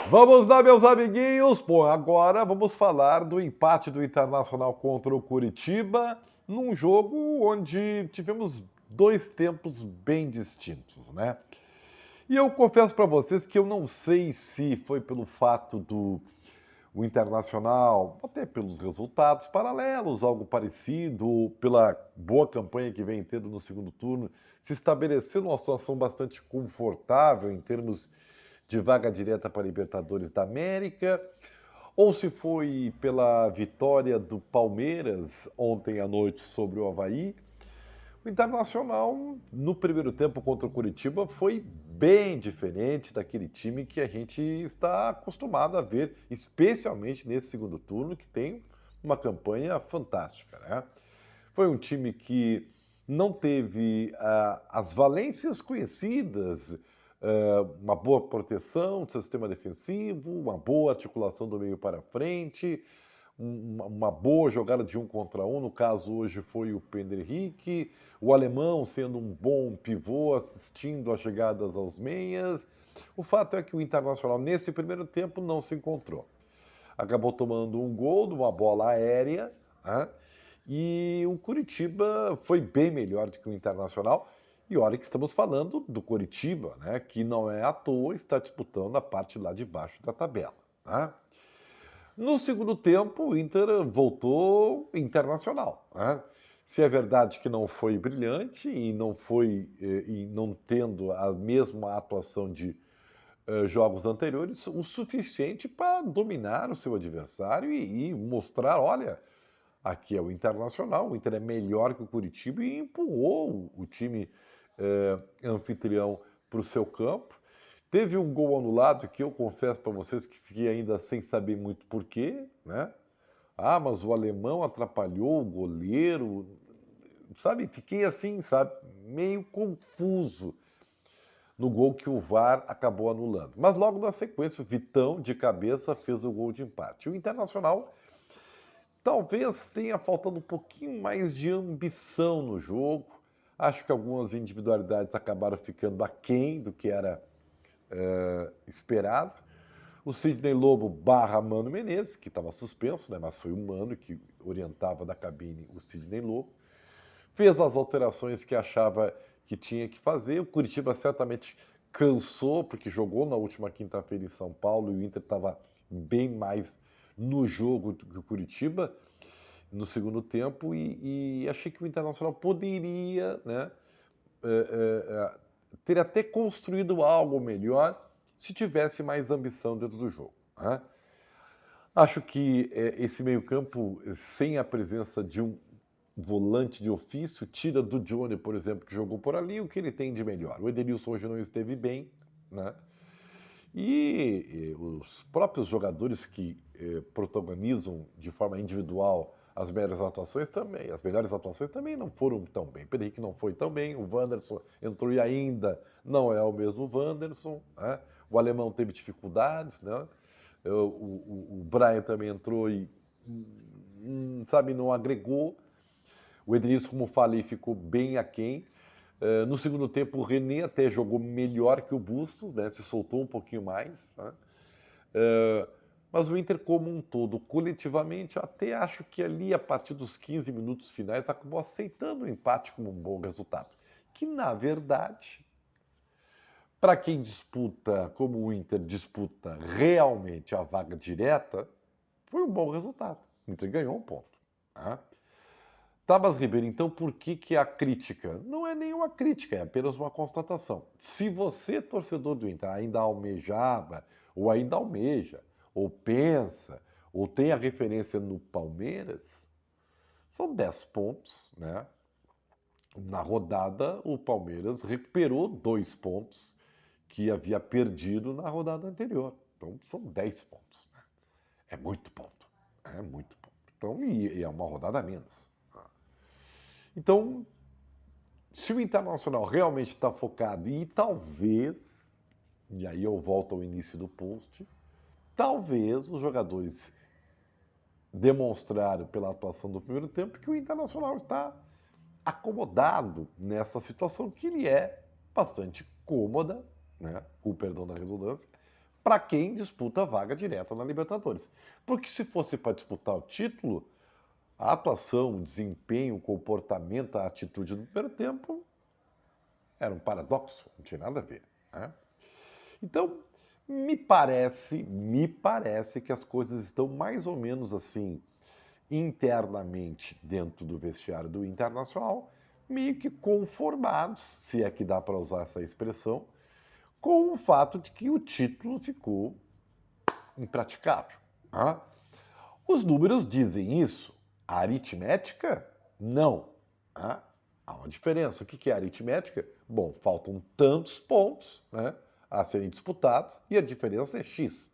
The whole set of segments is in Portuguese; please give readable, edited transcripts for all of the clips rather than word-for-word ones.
Vamos lá, meus amiguinhos. Bom, agora vamos falar do empate do Internacional contra o Curitiba, num jogo onde tivemos dois tempos bem distintos, né? E eu confesso para vocês que eu não sei se foi pelo fato do o Internacional, até pelos resultados paralelos, algo parecido, ou pela boa campanha que vem tendo no segundo turno, se estabeleceu numa situação bastante confortável em termos de vaga direta para a Libertadores da América, ou se foi pela vitória do Palmeiras ontem à noite sobre o Avaí. O Internacional, no primeiro tempo contra o Curitiba, foi bem diferente daquele time que a gente está acostumado a ver, especialmente nesse segundo turno, que tem uma campanha fantástica, né? Foi um time que não teve as valências conhecidas, uma boa proteção do sistema defensivo, uma boa articulação do meio para frente, uma boa jogada de um contra um, no caso hoje foi o Pedro Henrique, o alemão sendo um bom pivô, assistindo as chegadas aos meias. O fato é que o Internacional, nesse primeiro tempo, não se encontrou. Acabou tomando um gol de uma bola aérea, né? E o Curitiba foi bem melhor do que o Internacional. E olha que estamos falando do Curitiba, né? Que não é à toa, está disputando a parte lá de baixo da tabela, né? No segundo tempo, o Inter voltou internacional, né? Se é verdade que não foi brilhante e não foi e não tendo a mesma atuação de jogos anteriores, o suficiente para dominar o seu adversário e mostrar, olha, aqui é o Internacional, o Inter é melhor que o Curitiba e empurrou o time anfitrião para o seu campo. Teve um gol anulado que eu confesso para vocês que fiquei ainda sem saber muito porquê, né? Ah, mas o alemão atrapalhou o goleiro, sabe? Fiquei assim, sabe? Meio confuso no gol que o VAR acabou anulando. Mas logo na sequência, o Vitão, de cabeça, fez o gol de empate. O Internacional talvez tenha faltado um pouquinho mais de ambição no jogo. Acho que algumas individualidades acabaram ficando aquém do que era esperado. O Sidney Lobo barra Mano Menezes, que estava suspenso, né, mas foi o Mano que orientava da cabine o Sidney Lobo. Fez as alterações que achava que tinha que fazer. O Curitiba certamente cansou, porque jogou na última quinta-feira em São Paulo e o Inter estava bem mais no jogo do que o Curitiba no segundo tempo. E achei que o Internacional poderia, né, ter até construído algo melhor se tivesse mais ambição dentro do jogo, né? Acho que esse meio-campo, sem a presença de um volante de ofício, tira do Johnny, por exemplo, que jogou por ali, o que ele tem de melhor. O Edenilson hoje não esteve bem, né? E os próprios jogadores que protagonizam de forma individual as melhores atuações também não foram tão bem. O Pedro Henrique não foi tão bem, o Wanderson entrou e ainda não é o mesmo Wanderson, né? O alemão teve dificuldades, né? O Brian também entrou e, sabe, não agregou. O Edenilson, como falei, ficou bem aquém. No segundo tempo, o René até jogou melhor que o Bustos, né? Se soltou um pouquinho mais, né? Mas o Inter como um todo, coletivamente, eu até acho que ali, a partir dos 15 minutos finais, acabou aceitando o empate como um bom resultado. Que, na verdade, para quem disputa, como o Inter disputa realmente a vaga direta, foi um bom resultado. O Inter ganhou um ponto, né? Tabas Ribeiro, então por que a crítica? Não é nenhuma crítica, é apenas uma constatação. Se você, torcedor do Inter, ainda almejava, ou ainda almeja, ou pensa, ou tem a referência no Palmeiras, são 10 pontos, né? Na rodada, o Palmeiras recuperou 2 pontos que havia perdido na rodada anterior. Então, são 10 pontos, né? É muito ponto. É muito ponto. Então, e é uma rodada a menos. Então, se o Internacional realmente está focado e talvez, e aí eu volto ao início do post, talvez os jogadores demonstraram pela atuação do primeiro tempo que o Internacional está acomodado nessa situação que ele é bastante cômoda, né, com o perdão da redundância, para quem disputa a vaga direta na Libertadores. Porque se fosse para disputar o título, a atuação, o desempenho, o comportamento, a atitude do primeiro tempo era um paradoxo, não tinha nada a ver. Né? Então, me parece que as coisas estão mais ou menos assim, internamente dentro do vestiário do Internacional, meio que conformados, se é que dá para usar essa expressão, com o fato de que o título ficou impraticável. Tá? Os números dizem isso. A aritmética, não. Tá? Há uma diferença. O que é a aritmética? Bom, faltam tantos pontos, né, a serem disputados e a diferença é X.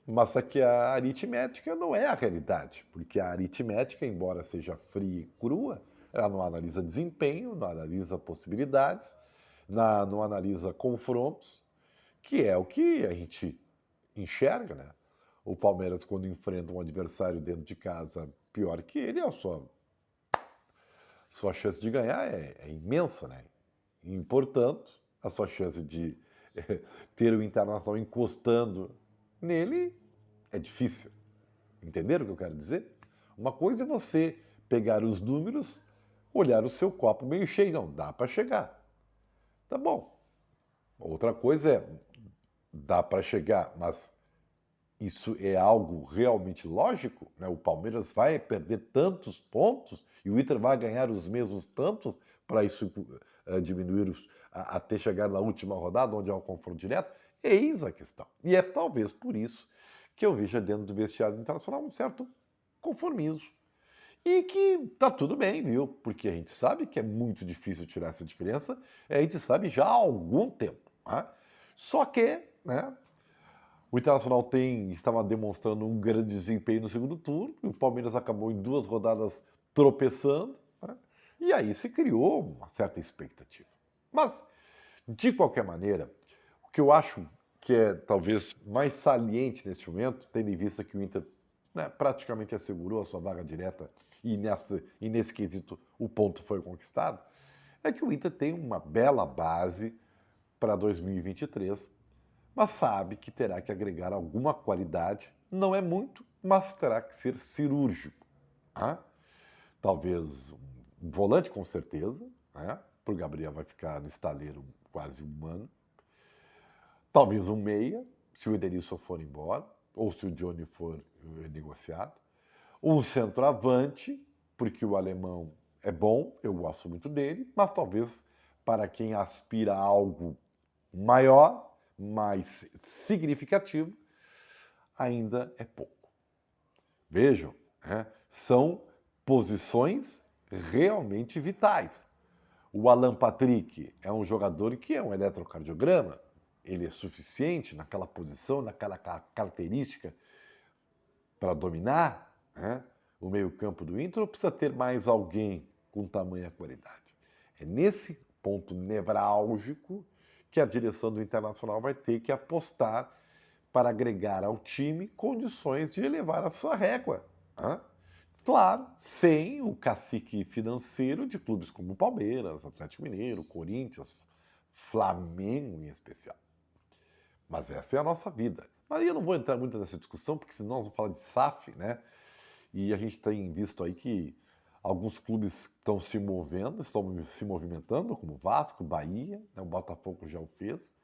Mas aqui a aritmética não é a realidade, porque a aritmética, embora seja fria e crua, ela não analisa desempenho, não analisa possibilidades, não analisa confrontos, que é o que a gente enxerga, né? O Palmeiras, quando enfrenta um adversário dentro de casa pior que ele, a sua chance de ganhar é imensa, né? E, portanto, a sua chance de ter o Internacional encostando nele é difícil. Entenderam o que eu quero dizer? Uma coisa é você pegar os números, olhar o seu copo meio cheio. Não, dá para chegar. Tá bom. Outra coisa é, dá para chegar, mas isso é algo realmente lógico? Né? O Palmeiras vai perder tantos pontos e o Inter vai ganhar os mesmos tantos para isso diminuir até chegar na última rodada, onde há um confronto direto? Eis a questão. E é talvez por isso que eu veja dentro do vestiário internacional um certo conformismo. E que tá tudo bem, viu? Porque a gente sabe que é muito difícil tirar essa diferença, a gente sabe já há algum tempo. Né? Só que, né, o Internacional estava demonstrando um grande desempenho no segundo turno, e o Palmeiras acabou em 2 rodadas tropeçando, né? E aí se criou uma certa expectativa. Mas, de qualquer maneira, o que eu acho que é talvez mais saliente neste momento, tendo em vista que o Inter, né, praticamente assegurou a sua vaga direta e nesse quesito o ponto foi conquistado, é que o Inter tem uma bela base para 2023, mas sabe que terá que agregar alguma qualidade. Não é muito, mas terá que ser cirúrgico. Tá? Talvez um volante, com certeza, né? Para o Gabriel vai ficar no estaleiro quase um ano. Talvez um meia, se o Edenilson for embora, ou se o Johnny for negociado. Um centroavante, porque o alemão é bom, eu gosto muito dele, mas talvez para quem aspira a algo maior, mais significativo, ainda é pouco. Vejam, né? São posições realmente vitais. O Alan Patrick é um jogador que é um eletrocardiograma, ele é suficiente naquela posição, naquela característica para dominar, né, o meio-campo do Inter, ou precisa ter mais alguém com tamanha qualidade? É nesse ponto nevrálgico que a direção do Internacional vai ter que apostar para agregar ao time condições de elevar a sua régua. Né? Claro, sem o cacique financeiro de clubes como Palmeiras, Atlético Mineiro, Corinthians, Flamengo em especial. Mas essa é a nossa vida. Mas eu não vou entrar muito nessa discussão, porque senão nós vamos falar de SAF, né? E a gente tem visto aí que alguns clubes estão se movendo, estão se movimentando, como Vasco, Bahia, né? O Botafogo já o fez,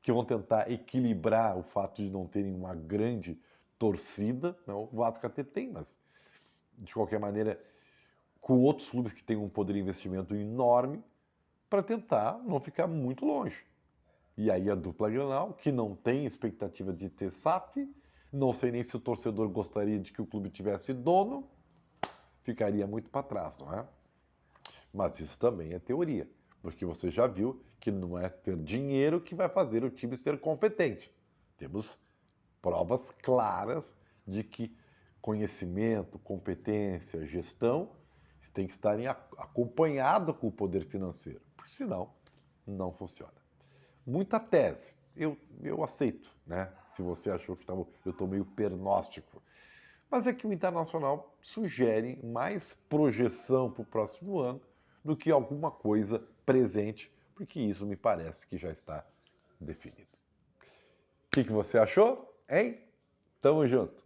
que vão tentar equilibrar o fato de não terem uma grande torcida. Né? O Vasco até tem, mas de qualquer maneira, com outros clubes que têm um poder de investimento enorme, para tentar não ficar muito longe. E aí a dupla Grenal, que não tem expectativa de ter SAF, não sei nem se o torcedor gostaria de que o clube tivesse dono, ficaria muito para trás, não é? Mas isso também é teoria, porque você já viu que não é ter dinheiro que vai fazer o time ser competente. Temos provas claras de que conhecimento, competência, gestão tem que estar acompanhado com o poder financeiro, porque senão não funciona. Muita tese, eu aceito, né? Se você achou que eu estou meio pernóstico. Mas é que o Internacional sugere mais projeção para o próximo ano do que alguma coisa presente, porque isso me parece que já está definido. que você achou? Hein? Tamo junto.